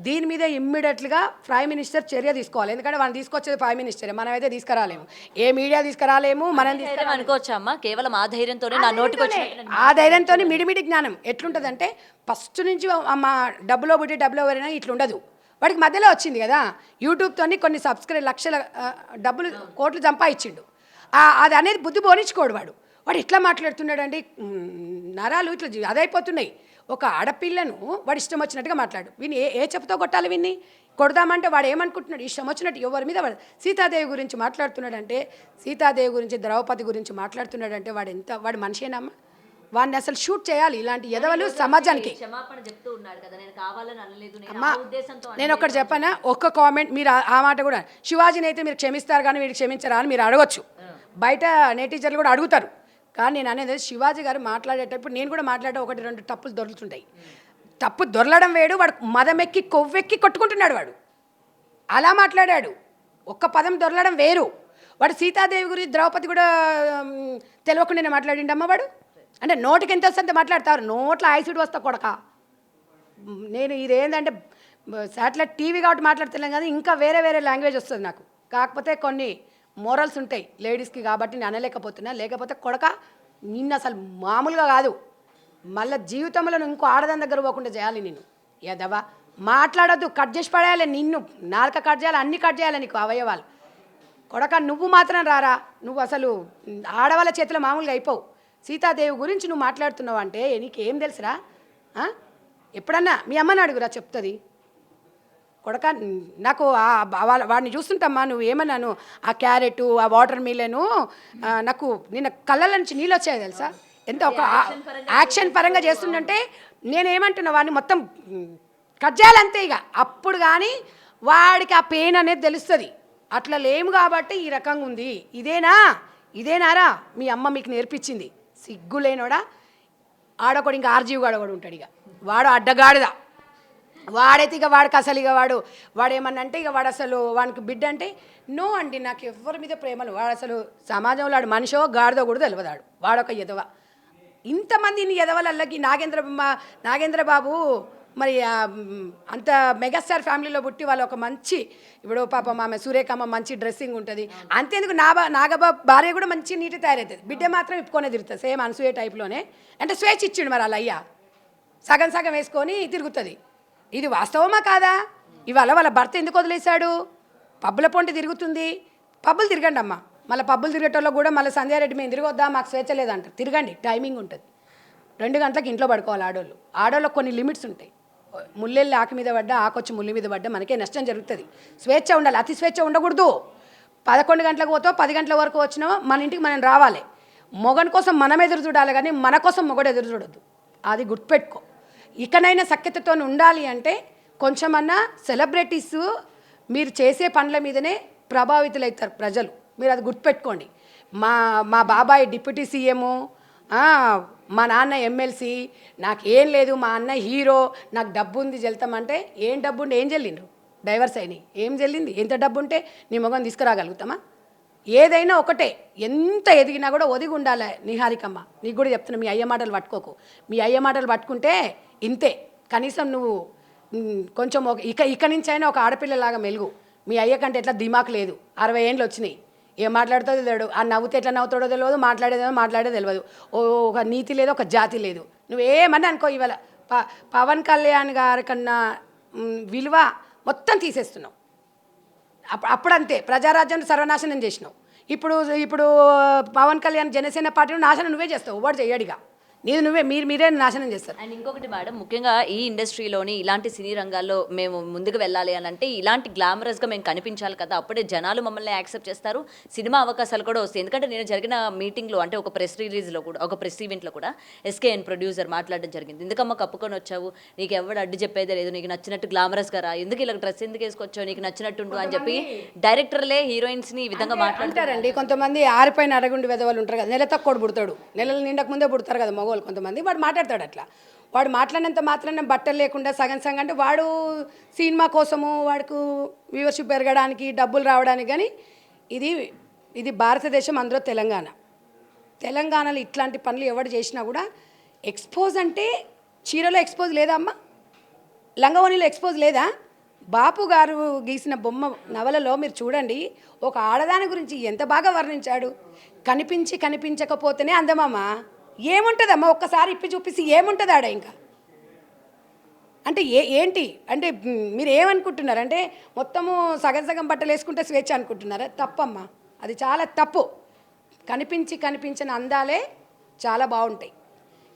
దీని మీద ఇమ్మీడియట్గా ప్రైమ్ మినిస్టర్ చర్య తీసుకోవాలి ఎందుకంటే మనం తీసుకొచ్చేది ప్రైమ్ మినిస్టరే మనం అయితే తీసుకురాలేము ఏ మీడియా తీసుకురాలేము మనం అనుకోవచ్చమ్మా కేవలం ఆ ధైర్యంతోనే నా నోటికి ఆ ధైర్యంతో మిడిమిడి జ్ఞానం ఎట్లుంటుందంటే ఫస్ట్ నుంచి మా డబ్బులో పుట్టి డబ్బులో ఎవరైనా ఇట్లుండదు వాడికి మధ్యలో వచ్చింది కదా యూట్యూబ్తో కొన్ని లక్షల డబ్బులు కోట్లు సంపాదించిండు అది అనేది బుద్ధి పోనించుకోడు వాడు ఎట్లా మాట్లాడుతున్నాడండి నరాలు ఇట్లా అదైపోతున్నాయి ఒక ఆడపిల్లను వాడు ఇష్టం వచ్చినట్టుగా మాట్లాడు విని ఏ చెప్పుతో కొట్టాలి విన్ని కొడదామంటే వాడు ఏమనుకుంటున్నాడు ఇష్టం వచ్చినట్టు ఎవరి మీద వాడు సీతాదేవి గురించి మాట్లాడుతున్నాడంటే సీతాదేవి గురించి ద్రౌపది గురించి మాట్లాడుతున్నాడంటే వాడు మనిషేనమ్మా వాడిని అసలు షూట్ చేయాలి ఇలాంటి ఎదవలు సమాజానికి అమ్మా నేను ఒకటి చెప్పానా ఒక్క కామెంట్ మీరు ఆ మాట కూడా శివాజీని అయితే మీరు క్షమిస్తారు కానీ మీరు క్షమించరా అని మీరు అడగచ్చు బయట నెటిజన్లు కూడా అడుగుతారు కానీ నేను అనేది శివాజీ గారు మాట్లాడేటప్పుడు నేను కూడా మాట్లాడే 1-2 తప్పులు దొరుకుతుంటాయి తప్పు దొరలడం వేడు వాడు మదమెక్కి కొవ్వెక్కి కొట్టుకుంటున్నాడు వాడు అలా మాట్లాడాడు ఒక్క పదం దొరలడం వేరు వాడు సీతాదేవి గురించి ద్రౌపది కూడా తెలియకుండానే మాట్లాడిండమ్మ వాడు అంటే నోటికి ఎంత వస్తే మాట్లాడతారు నోట్లో యాసిడ్ వస్తా కొడక నేను ఇదేంటంటే శాటిలైట్ టీవీ కాబట్టి మాట్లాడుతున్నాను కదా ఇంకా వేరే లాంగ్వేజ్ వస్తుంది నాకు కాకపోతే కొన్ని మోరల్స్ ఉంటాయి లేడీస్కి కాబట్టి నేను అనలేకపోతున్నా లేకపోతే కొడక నిన్ను అసలు మామూలుగా కాదు మళ్ళీ జీవితంలో ఇంకో ఆడదాని దగ్గర పోకుండా చేయాలి నేను ఏదవా మాట్లాడొద్దు కట్ చేసి పడేయాలి నిన్ను నాలుక కట్ చేయాలి అన్నీ కట్ చేయాలి నీకు అవయవాలు కొడక నువ్వు మాత్రం రారా నువ్వు అసలు ఆడవాళ్ళ చేతిలో మామూలుగా అయిపోవు సీతాదేవి గురించి నువ్వు మాట్లాడుతున్నావు అంటే నీకేం తెలుసురా ఎప్పుడన్నా మీ అమ్మని అడుగురా చెప్తుంది కొడక నాకు వాడిని చూస్తుంటమ్మా నువ్వు ఏమన్నాను ఆ క్యారెట్ ఆ వాటర్ మిలను నాకు నిన్న కళ్ళ నుంచి నీళ్ళు వచ్చాయి తెలుసా ఎంత ఒక యాక్షన్ పరంగా చేస్తుందంటే నేనేమంటున్నా వాడిని మొత్తం కట్ చేయాలంతే ఇక అప్పుడు కానీ వాడికి ఆ పెయిన్ అనేది తెలుస్తుంది అట్లా లేము కాబట్టి ఈ రకంగా ఉంది ఇదేనారా మీ అమ్మ మీకు నేర్పించింది సిగ్గు లేనోడా ఆడొకడు ఇంకా ఆర్జీవి గాడు కూడా ఉంటాడు ఇక వాడు అడ్డగాడిదా వాడైతే ఇక వాడికి అసలు ఇక వాడు ఏమన్నా అంటే ఇక వాడు అసలు వానికి బిడ్డ అంటే నో అండి, నాకు ఎవరి మీద ప్రేమలు, వాడు అసలు సమాజంలో వాడు మనిషో గాడిదో కూడా తెలియదాడు, వాడొక ఎదవ. ఇంతమంది ఎదవలల్లకి నాగేంద్ర బాబు మరి అంత మెగాస్టార్ ఫ్యామిలీలో పుట్టి వాళ్ళు ఒక మంచి, ఇప్పుడు పాపం ఆమె సూర్యకామ మంచి డ్రెస్సింగ్ ఉంటుంది, అంతేందుకు నాగబాబు భార్య కూడా మంచి నీటి తయారవుతుంది, బిడ్డ మాత్రం ఇప్పుకొనే తిరుగుతుంది సేమ్ అనసూయ టైప్లోనే. అంటే స్వేచ్ఛ ఇచ్చిండు మరి వాళ్ళ అయ్యా, సగం సగం వేసుకొని తిరుగుతుంది. ఇది వాస్తవమా కాదా? ఇవాళ వాళ్ళ భర్త ఎందుకు వదిలేశాడు? పబ్బుల పొంటి తిరుగుతుంది, పబ్బులు తిరగండి అమ్మ. మళ్ళీ పబ్బులు తిరిగేటోళ్ళు కూడా మళ్ళీ సంధ్యారెడ్డి మేము తిరగొద్దా, మాకు స్వేచ్ఛ లేదంటారు. తిరగండి, టైమింగ్ ఉంటుంది. 2 గంటలకు ఇంట్లో పడుకోవాలి ఆడోళ్ళకి కొన్ని లిమిట్స్ ఉంటాయి. ముల్లెళ్ళి ఆకు మీద పడ్డా, ఆకొచ్చి ముళ్ళు మీద పడ్డా మనకే నష్టం జరుగుతుంది. స్వేచ్ఛ ఉండాలి, అతి స్వేచ్ఛ ఉండకూడదు. 11 గంటలకు పోతావు, 10 గంటల వరకు వచ్చినావో మన ఇంటికి మనం రావాలి. మొగని కోసం మనం ఎదురు చూడాలి కానీ మన కోసం మొగడు ఎదురు చూడొద్దు, అది గుర్తుపెట్టుకో. ఇకనైనా సఖ్యతతో ఉండాలి అంటే కొంచెమన్నా సెలబ్రిటీస్ మీరు చేసే పనుల మీదనే ప్రభావితులవుతారు ప్రజలు, మీరు అది గుర్తుపెట్టుకోండి. మా బాబాయ్ డిప్యూటీ సీఎము, మా నాన్న ఎమ్మెల్సీ, నాకేం లేదు, మా అన్న హీరో, నాకు డబ్బు ఉంది వెళ్తామంటే ఏం డబ్బు ఉండి ఏం చెల్లిండ్రు? డైవర్స్ అయినాయి, ఏం చెల్లింది? ఎంత డబ్బు ఉంటే నీ మొగం తీసుకురాగలుగుతామా? ఏదైనా ఒకటే, ఎంత ఎదిగినా కూడా ఒదిగి ఉండాలి. నిహారికమ్మ నీకు కూడా చెప్తున్నా, మీ అయ్య మాటలు పట్టుకోకు. మీ అయ్య మాటలు పట్టుకుంటే ఇంతే. కనీసం నువ్వు కొంచెం ఇక నుంచి అయినా ఒక ఆడపిల్లలాగా మెలుగు. మీ అయ్య కంటే ఎట్లా దిమాకు లేదు, 60 ఏండ్లు వచ్చినాయి, ఏం మాట్లాడుతుందో తెలియదు, ఆ నవ్వుతే ఎట్లా నవ్వుతాడో తెలియదు, మాట్లాడేదో తెలియదు, ఒక నీతి లేదు, ఒక జాతి లేదు. నువ్వేమని అనుకో, ఇవాళ పవన్ కళ్యాణ్ గారి కన్నా విలువ మొత్తం తీసేస్తున్నావు. అప్పుడంతే ప్రజారాజ్యం సర్వనాశనం చేసినావు. ఇప్పుడు పవన్ కళ్యాణ్ జనసేన పార్టీని నాశనం నువ్వే చేస్తావు, వాడు చెయ్యడిగా, మీరే నాశనం చేస్తారు. అండ్ ఇంకొకటి మేడం, ముఖ్యంగా ఈ ఇండస్ట్రీలోని ఇలాంటి సినీ రంగాల్లో మేము ముందుకు వెళ్ళాలి అని అంటే ఇలాంటి గ్లామరస్గా మేము కనిపించాలి కదా, అప్పుడే జనాలు మమ్మల్ని యాక్సెప్ట్ చేస్తారు, సినిమా అవకాశాలు కూడా వస్తాయి. ఎందుకంటే నేను జరిగిన మీటింగ్లో, అంటే ఒక ప్రెస్ రిలీజ్లో కూడా, ఒక ప్రెస్ ఈవెంట్లో కూడా ఎస్కేఎన్ ప్రొడ్యూసర్ మాట్లాడడం జరిగింది. ఎందుకమ్మా కప్పుకొని వచ్చావు, నీకు ఎవడు అడ్డు చెప్పేదే లేదు, నీకు నచ్చినట్టు గ్లామరస్గా రా, ఎందుకు ఇలా డ్రెస్ ఎందుకు వేసుకొచ్చావు, నీకు నచ్చినట్టుండు అని చెప్పి డైరెక్టర్లే హీరోయిన్స్ని ఈ విధంగా మాట్లాడతారండి. కొంతమంది ఆరిపోయిన అడగుండి వెదవాళ్ళు ఉంటారు కదా, నెల తక్కువ పుడతాడు, నెలలు నిండక ముందే పుడతారు కదా మగవాళ్ళు కొంతమంది, వాడు మాట్లాడతాడు అట్లా. వాడు మాట్లాడినంత మాత్రాన బట్టలు లేకుండా సగం అంటే వాడు సినిమా కోసము, వాడికి వ్యూవర్షిప్ పెరగడానికి, డబ్బులు రావడానికి. కానీ ఇది భారతదేశం, అందులో తెలంగాణలో ఇట్లాంటి పనులు ఎవడు చేసినా కూడా ఎక్స్పోజ్ అంటే చీరలో ఎక్స్పోజ్ లేదా అమ్మ, లంగవోణిలో ఎక్స్పోజ్ లేదా? బాపు గారు గీసిన బొమ్మ నవలలో మీరు చూడండి, ఒక ఆడదాని గురించి ఎంత బాగా వర్ణించాడు. కనిపించకపోతేనే అందమమ్మా, ఏముంటుందమ్మా, ఒక్కసారి ఇప్పి చూపిస్తే ఏముంటుంది ఆడ ఇంకా? అంటే ఏంటి అంటే మీరు ఏమనుకుంటున్నారు? అంటే మొత్తము సగం బట్టలు వేసుకుంటే స్వేచ్ఛ అనుకుంటున్నారా? తప్పమ్మా, అది చాలా తప్పు. కనిపించిన అందాలే చాలా బాగుంటాయి.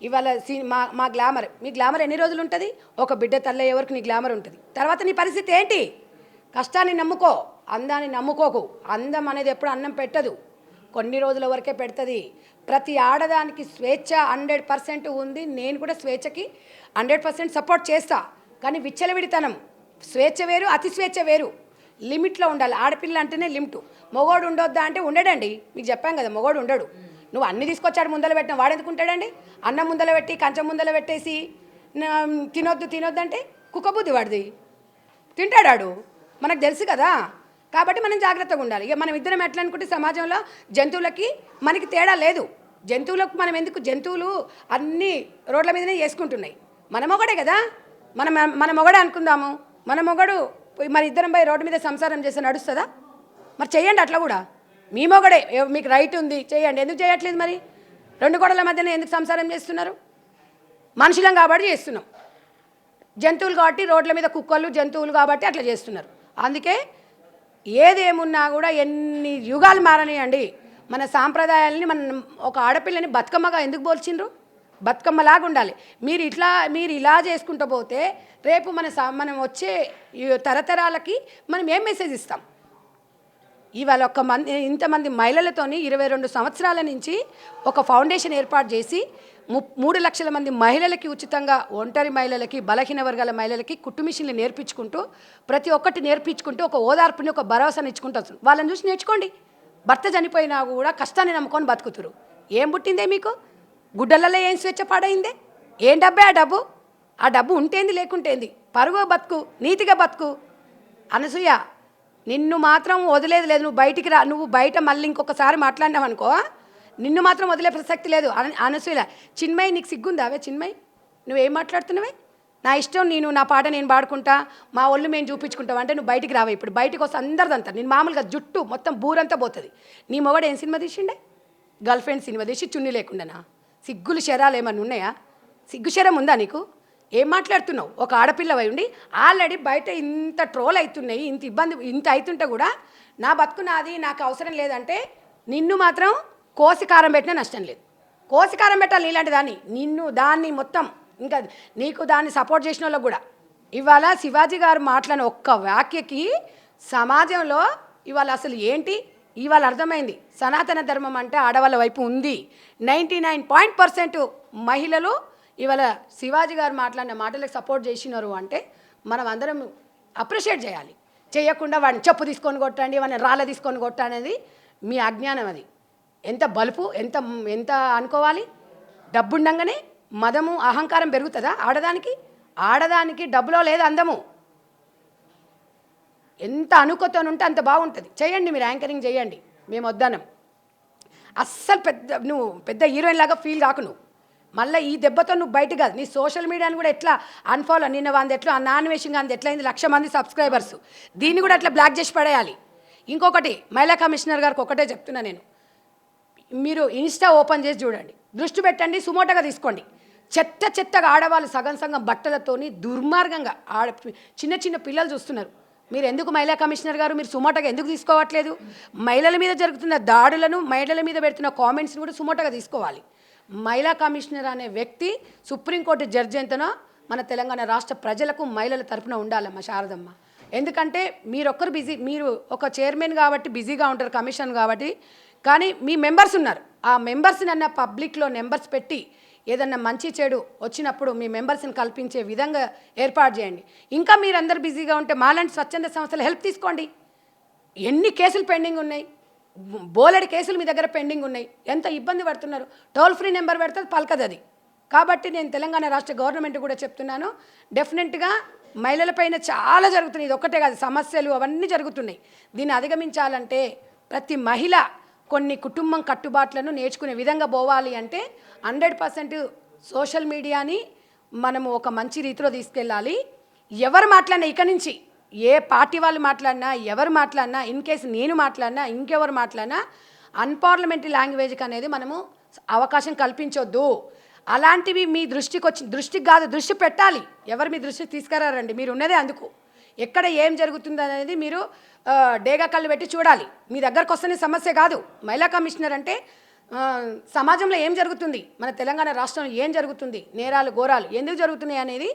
ఇవాళ మా గ్లామర్, మీ గ్లామర్ ఎన్ని రోజులు ఉంటుంది? ఒక బిడ్డ తల్లయ్యే వరకు నీ గ్లామర్ ఉంటుంది. తర్వాత నీ పరిస్థితి ఏంటి? కష్టాన్ని నమ్ముకో, అందాన్ని నమ్ముకోకు. అందం అనేది ఎప్పుడు అన్నం పెట్టదు, కొన్ని రోజుల వరకే పెడుతుంది. ప్రతి ఆడదానికి స్వేచ్ఛ 100% ఉంది. నేను కూడా స్వేచ్ఛకి 100% సపోర్ట్ చేస్తా. కానీ విచ్చలవిడితనం, స్వేచ్ఛ వేరు, అతి స్వేచ్ఛ వేరు. లిమిట్లో ఉండాలి. ఆడపిల్ల అంటేనే లిమిటు. మొగోడు ఉండొద్దా అంటే ఉండడండి. మీకు చెప్పాం కదా, మొగోడు ఉండడు. నువ్వు అన్ని తీసుకొచ్చాడు ముందర పెట్టిన వాడు ఎందుకు ఉంటాడండి? అన్నం ముందర పెట్టి కంచం ముందర పెట్టేసి తినొద్దు అంటే కుక్కబుద్ధి వాడిది, తింటాడాడు, మనకు తెలుసు కదా. కాబట్టి మనం జాగ్రత్తగా ఉండాలి. ఇక మనం ఇద్దరం ఎట్లా అనుకుంటే సమాజంలో జంతువులకి మనకి తేడా లేదు. జంతువులకు మనం ఎందుకు, జంతువులు అన్నీ రోడ్ల మీదనే చేసుకుంటున్నాయి. మన మొగడే కదా, మన మొగడే అనుకుందాము. మన మొగడు మరి ఇద్దరం పోయి రోడ్డు మీద సంసారం చేస్తే నడుస్తుందా? మరి చెయ్యండి అట్లా కూడా. మీ మొగడే, మీకు రైట్ ఉంది, చేయండి. ఎందుకు చేయట్లేదు మరి? 2 గోడల మధ్యన ఎందుకు సంసారం చేస్తున్నారు? మనుషులం కాబట్టి చేస్తున్నాం, జంతువులు కాబట్టి రోడ్ల మీద కుక్కలు జంతువులు కాబట్టి అట్లా చేస్తున్నారు. అందుకే ఏదేమున్నా కూడా ఎన్ని యుగాలు మారనియండి, మన సాంప్రదాయాలని, మన ఒక ఆడపిల్లని బతుకమ్మగా ఎందుకు పోల్చిండ్రు? బతుకమ్మలాగా ఉండాలి. మీరు ఇలా చేసుకుంటూ పోతే రేపు మనం వచ్చే తరతరాలకి మనం ఏం మెసేజ్ ఇస్తాం? ఇవాళ ఇంతమంది మహిళలతోని 22 సంవత్సరాల నుంచి ఒక ఫౌండేషన్ ఏర్పాటు చేసి 3 లక్షల మంది మహిళలకి ఉచితంగా, ఒంటరి మహిళలకి, బలహీన వర్గాల మహిళలకి కుట్టు మిషన్లు నేర్పించుకుంటూ, ప్రతి ఒక్కటి నేర్పించుకుంటూ ఒక ఓదార్పుని, ఒక భరోసాని ఇచ్చుకుంటూ వస్తుంది. వాళ్ళని చూసి నేర్చుకోండి. భర్త చనిపోయినా కూడా కష్టాన్ని నమ్ముకొని బతుకుతురు. ఏం పుట్టిందే మీకు? గుడ్డలలో ఏం స్వేచ్ఛ పాడైందే? ఏం డబ్బే ఆ డబ్బు? ఆ డబ్బు ఉంటేంది లేకుంటేంది? పరుగు బతుకు, నీతిగా బతుకు. అనసూయ, నిన్ను మాత్రం వదిలేదు లేదు. నువ్వు బయటికి రా. నువ్వు బయట మళ్ళీ ఇంకొకసారి మాట్లాడినావు అనుకో, నిన్ను మాత్రం వదిలే ప్రసక్తి లేదు. అనసూయ, చిన్మయి నీకు సిగ్గుందా? అవే చిన్మయి, నువ్వేం మాట్లాడుతున్నావే? నా ఇష్టం, నేను నా పాట నేను పాడుకుంటా, మా ఒళ్ళు మేము చూపించుకుంటాం అంటే నువ్వు బయటికి రావే. ఇప్పుడు బయటికి వస్తే అందరిదంతా నేను మామూలుగా జుట్టు మొత్తం బూరంతా పోతుంది. నీ మొగడు ఏం సినిమా తీసిండే? గర్ల్ ఫ్రెండ్ సినిమా తీసి చున్నీ లేకుండానా? సిగ్గులు శరాలు ఏమన్నా ఉన్నాయా? సిగ్గు శరం ఉందా నీకు? ఏం మాట్లాడుతున్నావు? ఒక ఆడపిల్లవై ఉండి ఆల్రెడీ బయట ఇంత ట్రోల్ అవుతున్నాయి, ఇంత ఇబ్బంది ఇంత అవుతుంటే కూడా నా బతుకు నాది, నాకు అవసరం లేదంటే నిన్ను మాత్రం కోసి కారం పెట్టినా నష్టం లేదు. కోసి కారం పెట్టాలి నీలాంటి దాన్ని. నిన్ను దాన్ని మొత్తం ఇంకా నీకు దాన్ని సపోర్ట్ చేసిన వాళ్ళకు కూడా ఇవాళ శివాజీ గారు మాట్లాడిన ఒక్క వ్యాఖ్యకి సమాజంలో ఇవాళ అసలు ఏంటి ఇవాళ అర్థమైంది. సనాతన ధర్మం అంటే ఆడవాళ్ళ వైపు ఉంది. 99% మహిళలు ఇవాళ శివాజీ గారు మాట్లాడిన మాటలకు సపోర్ట్ చేసినారు అంటే మనం అందరం అప్రిషియేట్ చేయాలి. చేయకుండా వాడిని చెప్పు తీసుకొని కొట్టండి, వాడిని రాళ్ళ తీసుకొని కొట్టనేది మీ అజ్ఞానం. అది ఎంత బలుపు, ఎంత ఎంత అనుకోవాలి. డబ్బు ఉండంగానే మదము అహంకారం పెరుగుతుందా ఆడదానికి? ఆడదానికి డబ్బులో లేదు అందము. ఎంత అనుకోతోనుంటే అంత బాగుంటుంది. చేయండి, మీరు యాంకరింగ్ చేయండి, మేము వద్దనం. అస్సలు నువ్వు పెద్ద హీరోయిన్ లాగా ఫీల్ కాకు. నువ్వు మళ్ళీ ఈ దెబ్బతో నువ్వు బయట కాదు. నీ సోషల్ మీడియాని కూడా ఎట్లా అన్ఫాలో, నిన్న వంద ఎట్లా నాన్ వేషంగా అంది ఎట్లయింది 1,00,000 మంది సబ్స్క్రైబర్స్, దీన్ని కూడా అట్లా బ్లాక్ చేసి పడేయాలి. ఇంకొకటి మహిళా కమిషనర్ గారికి ఒకటే చెప్తున్నా నేను, మీరు ఇన్స్టా ఓపెన్ చేసి చూడండి, దృష్టి పెట్టండి, సుమోటగా తీసుకోండి. చెత్తగా ఆడవాళ్ళు సగం సగం బట్టలతోని దుర్మార్గంగా చిన్న చిన్న పిల్లలు చూస్తున్నారు. మీరు ఎందుకు మహిళా కమిషనర్ గారు మీరు సుమోటగా ఎందుకు తీసుకోవట్లేదు? మహిళల మీద జరుగుతున్న దాడులను, మహిళల మీద పెడుతున్న కామెంట్స్ని కూడా సుమోటగా తీసుకోవాలి. మహిళా కమిషనర్ అనే వ్యక్తి సుప్రీంకోర్టు జడ్జి ఎంతనో మన తెలంగాణ రాష్ట్ర ప్రజలకు మహిళల తరపున ఉండాలమ్మ శారదమ్మ. ఎందుకంటే మీరొక్కరు బిజీ, మీరు ఒక చైర్మన్ కాబట్టి బిజీగా ఉంటారు, కమిషన్ కాబట్టి, కానీ మీ మెంబర్స్ ఉన్నారు. ఆ మెంబర్స్ని అన్న పబ్లిక్లో నెంబర్స్ పెట్టి ఏదన్నా మంచి చెడు వచ్చినప్పుడు మీ మెంబర్స్ని కల్పించే విధంగా ఏర్పాటు చేయండి. ఇంకా మీరందరూ బిజీగా ఉంటే మాలాంటి స్వచ్ఛంద సంస్థలు హెల్ప్ తీసుకోండి. ఎన్ని కేసులు పెండింగ్ ఉన్నాయి, బోలెడు కేసులు మీ దగ్గర పెండింగ్ ఉన్నాయి. ఎంత ఇబ్బంది పడుతున్నారు. టోల్ ఫ్రీ నెంబర్ పెడితే పలకదు అది. కాబట్టి నేను తెలంగాణ రాష్ట్ర గవర్నమెంట్ కూడా చెప్తున్నాను, డెఫినెట్గా మహిళలపైన చాలా జరుగుతున్నాయి. ఇది ఒక్కటే కాదు, సమస్యలు అవన్నీ జరుగుతున్నాయి. దీన్ని అధిగమించాలంటే ప్రతి మహిళ కొన్ని కుటుంబం కట్టుబాట్లను నేర్చుకునే విధంగా పోవాలి అంటే 100% సోషల్ మీడియాని మనము ఒక మంచి రీతిలో తీసుకెళ్ళాలి. ఎవరు మాట్లాడినా ఇక నుంచి ఏ పార్టీ వాళ్ళు మాట్లాడినా, ఎవరు మాట్లాడినా, ఇన్ కేసు నేను మాట్లాడినా, ఇంకెవరు మాట్లాడినా అన్పార్లమెంటరీ లాంగ్వేజ్కి అనేది మనము అవకాశం కల్పించొద్దు. అలాంటివి మీ దృష్టికి కాదు, దృష్టి పెట్టాలి. ఎవరు మీ దృష్టికి తీసుకురారండి, మీరు ఉన్నదే అందుకు. ఎక్కడ ఏం జరుగుతుంది అనేది మీరు డేగా కళ్ళు పెట్టి చూడాలి. మీ దగ్గరకు వస్తేనే సమస్య కాదు. మహిళా కమిషనర్ అంటే సమాజంలో ఏం జరుగుతుంది, మన తెలంగాణ రాష్ట్రంలో ఏం జరుగుతుంది, నేరాలు ఘోరాలు ఎందుకు జరుగుతున్నాయి అనేది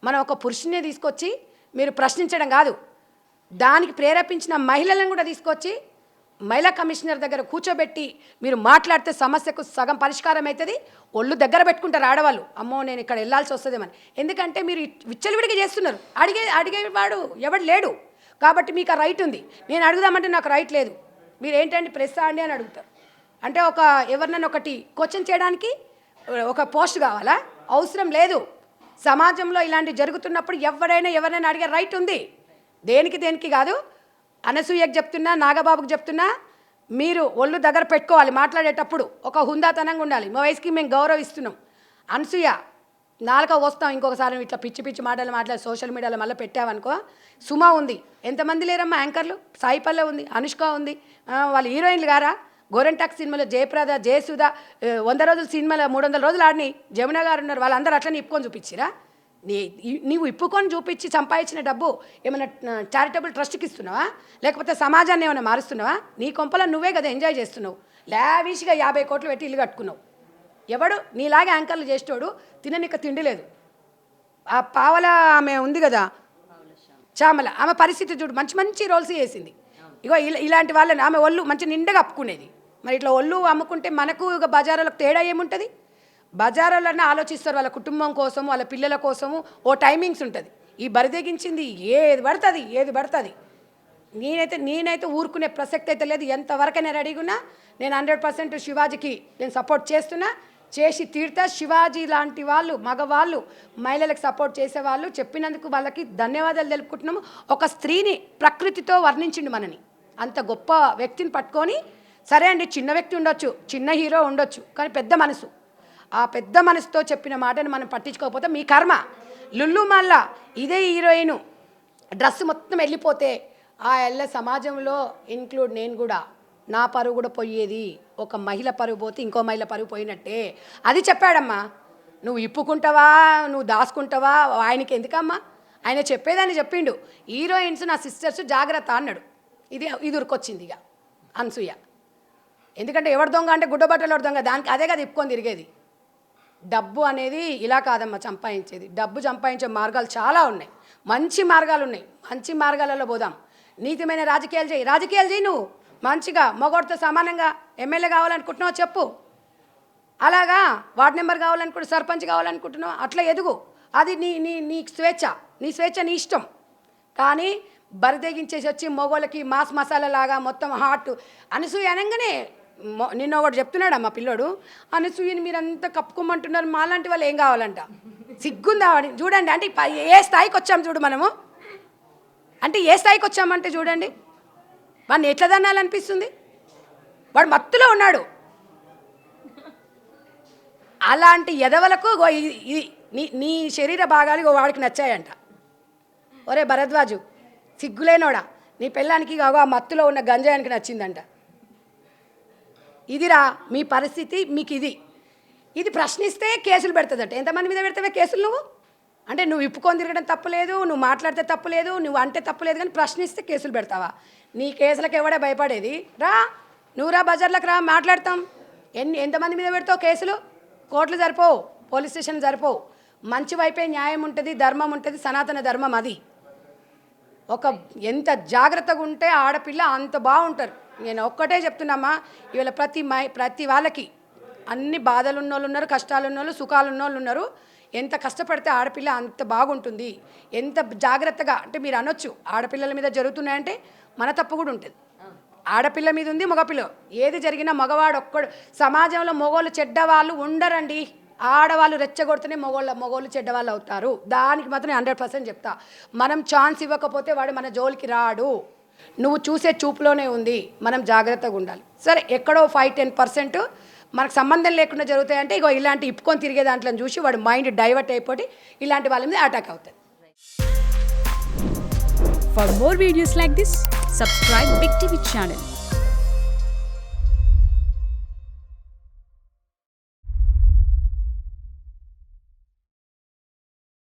మనం ఒక పురుషునే తీసుకొచ్చి మీరు ప్రశ్నించడం కాదు, దానికి ప్రేరేపించిన మహిళలను కూడా తీసుకొచ్చి మహిళా కమిషనర్ దగ్గర కూర్చోబెట్టి మీరు మాట్లాడితే సమస్యకు సగం పరిష్కారం అవుతుంది. ఒళ్ళు దగ్గర పెట్టుకుంటారు ఆడవాళ్ళు, అమ్మో నేను ఇక్కడ వెళ్ళాల్సి వస్తుందేమని. ఎందుకంటే మీరు విచ్చలవిడిగా చేస్తున్నారు. అడిగేవాడు ఎవడు లేడు కాబట్టి మీకు ఆ రైట్ ఉంది. నేను అడుగుదామంటే నాకు రైట్ లేదు. మీరు ఏంటంటే ప్రెస్ అండి అని అడుగుతారు. అంటే ఎవరినైనా ఒకటి క్వశ్చన్ చేయడానికి ఒక పోస్ట్ కావాలా? అవసరం లేదు. సమాజంలో ఇలాంటి జరుగుతున్నప్పుడు ఎవరైనా అడిగే రైట్ ఉంది. దేనికి కాదు. అనసూయకు చెప్తున్నా, నాగబాబుకు చెప్తున్నా, మీరు ఒళ్ళు దగ్గర పెట్టుకోవాలి. మాట్లాడేటప్పుడు ఒక హుందాతనంగా ఉండాలి. మా వయసుకి మేము గౌరవిస్తున్నాం. అనసూయ నాలుక వస్తాం ఇంకొకసారి ఇట్లా పిచ్చి మాటలు మాట్లాడి సోషల్ మీడియాలో మళ్ళీ పెట్టావనుకో. సుమా ఉంది, ఎంతమంది లేరమ్మా యాంకర్లు, సాయి పల్లె ఉంది, అనుష్క ఉంది, వాళ్ళు హీరోయిన్లు గారా? గోరెంటాక్ సినిమాలో జయప్రద, జయసుధ 100 రోజుల సినిమాలో 300 రోజులు ఆడినాయి. జమున గారు ఉన్నారు, వాళ్ళందరూ అట్లనే ఇప్పుకొని చూపించిరా? నీవు ఇప్పుకొని చూపించి సంపాదించిన డబ్బు ఏమైనా చారిటబుల్ ట్రస్ట్కి ఇస్తున్నావా? లేకపోతే సమాజాన్ని ఏమైనా మారుస్తున్నావా? నీ కొంపలో నువ్వే కదా ఎంజాయ్ చేస్తున్నావు. లావిష్గా 50 కోట్లు పెట్టి ఇల్లు కట్టుకున్నావు. ఎవడు నీలాగే యాంకర్లు చేసేటోడు తిననిక తిండి లేదు. ఆ పావల ఆమె ఉంది కదా చామల, ఆమె పరిస్థితి చూడు, మంచి రోల్స్ చేసింది. ఇగో ఇలాంటి వాళ్ళని ఆమె ఒళ్ళు మంచి నిండగా అప్పుకునేది. మరి ఇట్లా ఒళ్ళు అమ్ముకుంటే మనకు ఇక బజారులకు తేడా ఏముంటుంది? బజారులన్నా ఆలోచిస్తారు వాళ్ళ కుటుంబం కోసము, వాళ్ళ పిల్లల కోసము. ఓ టైమింగ్స్ ఉంటుంది. ఈ బరిదెగించింది ఏది పడుతుంది. నేనైతే ఊరుకునే ప్రసక్తి అయితే లేదు. ఎంతవరకైనా రెడీగా ఉన్నా. నేను 100% శివాజీకి నేను సపోర్ట్ చేస్తున్నా. చేసి తీరుతా. శివాజీ లాంటి వాళ్ళు, మగవాళ్ళు, మహిళలకు సపోర్ట్ చేసేవాళ్ళు చెప్పినందుకు వాళ్ళకి ధన్యవాదాలు తెలుపుకుంటున్నాము. ఒక స్త్రీని ప్రకృతితో వర్ణించిండు మనని. అంత గొప్ప వ్యక్తిని పట్టుకొని, సరే అండి చిన్న వ్యక్తి ఉండొచ్చు, చిన్న హీరో ఉండొచ్చు, కానీ పెద్ద మనసు, ఆ పెద్ద మనసుతో చెప్పిన మాటను మనం పట్టించుకోకపోతే మీ కర్మ. లుల్లు మళ్ళా ఇదే హీరోయిన్ డ్రెస్ మొత్తం వెళ్ళిపోతే ఆ ఎల్ల సమాజంలో ఇంక్లూడ్ నేను కూడా, నా పరువు కూడా పోయేది. ఒక మహిళ పరువు పోతే ఇంకో మహిళ పరువు పోయినట్టే. అది చెప్పాడమ్మా. నువ్వు ఇప్పుకుంటావా, నువ్వు దాచుకుంటావా, ఆయనకి ఎందుకమ్మా? ఆయన చెప్పేదాన్ని చెప్పిండు. హీరోయిన్స్ నా సిస్టర్స్ జాగ్రత్త అన్నాడు. ఇది ఉరికొచ్చింది ఇక అనసూయ. ఎందుకంటే ఎవరి దొంగ అంటే గుడ్డబట్టలు ఎవరి దొంగ, దానికి అదే కదా ఇప్పుకొని తిరిగేది. డబ్బు అనేది ఇలా కాదమ్మా సంపాదించేది. డబ్బు సంపాదించే మార్గాలు చాలా ఉన్నాయి, మంచి మార్గాలు ఉన్నాయి. మంచి మార్గాలలో పోదాం. నీతిమైన రాజకీయాలు చేయి. నువ్వు మంచిగా మగవాడితో సమానంగా ఎమ్మెల్యే కావాలనుకుంటున్నావు చెప్పు. అలాగా వార్డు మెంబర్ కావాలనుకుంటున్నావు, సర్పంచ్ కావాలనుకుంటున్నావు, అట్లా ఎదుగు. అది నీ స్వేచ్ఛ, నీ ఇష్టం. కానీ బరిదెగించేసి వచ్చి మొగోళ్ళకి మాస్ మసాలా లాగా మొత్తం హాట్. అనసూయ అనగానే నిన్న ఒకటి చెప్తున్నాడు అమ్మ పిల్లోడు, అనసూయని మీరంతా కప్పుకోమంటున్నారు, మాలాంటి వాళ్ళు ఏం కావాలంట. సిగ్గుందా చూడండి. అంటే ఏ స్థాయికి వచ్చాము చూడు మనము. అంటే ఏ స్థాయికి వచ్చామంటే చూడండి, వాడిని ఎట్లా దన్నాలనిపిస్తుంది. వాడు మత్తులో ఉన్నాడు. అలాంటి ఎదవలకు నీ శరీర భాగాలు వాడికి నచ్చాయంట. ఒరే భరద్వాజు సిగ్గులేనోడా, నీ పెళ్ళానికి ఆ మత్తులో ఉన్న గంజాయానికి నచ్చిందంట. ఇదిరా మీ పరిస్థితి, మీకు ఇది ప్రశ్నిస్తే కేసులు పెడుతుందట. ఎంతమంది మీద పెడతావే కేసులు నువ్వు? అంటే నువ్వు ఇప్పుకొని తిరగడం తప్పులేదు, నువ్వు మాట్లాడితే తప్పులేదు, నువ్వు అంటే తప్పులేదు, కానీ ప్రశ్నిస్తే కేసులు పెడతావా? నీ కేసులకు ఎవడే భయపడేది? నువ్వు రా బజార్లకు రా, మాట్లాడతాం. ఎంతమంది మీద పెడతావు కేసులు? కోర్టులు సరిపోవు, పోలీస్ స్టేషన్లు సరిపోవు. మంచి వైపే న్యాయం ఉంటుంది, ధర్మం ఉంటుంది, సనాతన ధర్మం అది. ఎంత జాగ్రత్తగా ఉంటే ఆడపిల్ల అంత బాగుంటారు. నేను ఒక్కటే చెప్తున్నామ్మా, ఇవాళ ప్రతి వాళ్ళకి అన్ని బాధలు ఉన్నోళ్ళు ఉన్నారు, కష్టాలు ఉన్నోళ్ళు, సుఖాలు ఉన్నోళ్ళు ఉన్నారు. ఎంత కష్టపడితే ఆడపిల్ల అంత బాగుంటుంది. ఎంత జాగ్రత్తగా అంటే మీరు అనొచ్చు ఆడపిల్లల మీద జరుగుతున్నాయంటే మన తప్పు కూడా ఉంటుంది. ఆడపిల్ల మీద ఉంది, మగపిల్ల ఏది జరిగినా మగవాడు ఒక్కడు. సమాజంలో మగవాళ్ళు చెడ్డవాళ్ళు ఉండరండి. ఆడవాళ్ళు రెచ్చగొడితేనే మగవాళ్ళు చెడ్డవాళ్ళు అవుతారు. దానికి మాత్రం 100% చెప్తా. మనం ఛాన్స్ ఇవ్వకపోతే వాడు మన జోలికి రాడు. నువ్వు చూసే చూపులోనే ఉంది. మనం జాగ్రత్తగా ఉండాలి. సరే ఎక్కడో 5-10% మనకు సంబంధం లేకుండా జరుగుతాయంటే ఇగో ఇలాంటి ఇప్పుకొని తిరిగే దాంట్లో చూసి వాడు మైండ్ డైవర్ట్ అయిపోయి ఇలాంటి వాళ్ళ మీద అటాక్ అవుతుంది. For more videos like this, subscribe Big TV channel.